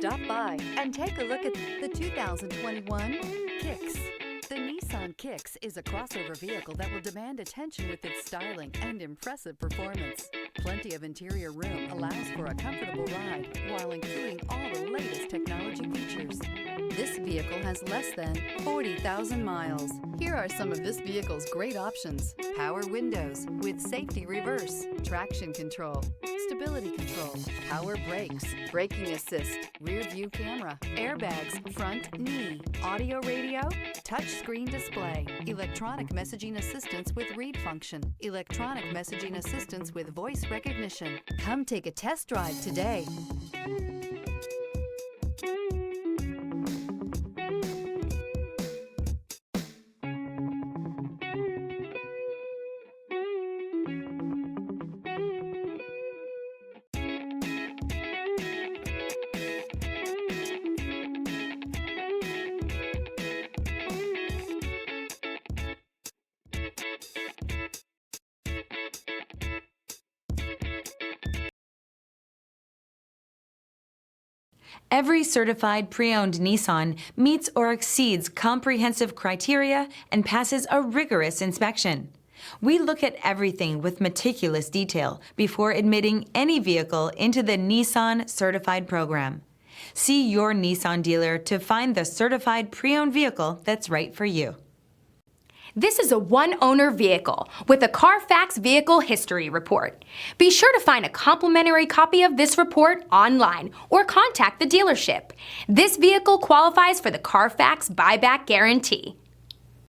Stop by and take a look at the 2021 Kicks. The Nissan Kicks is a crossover vehicle that will demand attention with its styling and impressive performance. Plenty of interior room allows for a comfortable ride while including all the latest technology features. This vehicle has less than 40,000 miles. Here are some of this vehicle's great options: power windows with safety reverse, traction control, stability control, power brakes, braking assist, rear view camera, airbags, front knee, audio radio, touchscreen display, electronic messaging assistance with read function, electronic messaging assistance with voice recognition. Come take a test drive today. Every certified pre-owned Nissan meets or exceeds comprehensive criteria and passes a rigorous inspection. We look at everything with meticulous detail before admitting any vehicle into the Nissan Certified Program. See your Nissan dealer to find the certified pre-owned vehicle that's right for you. This is a one-owner vehicle with a Carfax Vehicle History Report. Be sure to find a complimentary copy of this report online or contact the dealership. This vehicle qualifies for the Carfax Buyback Guarantee.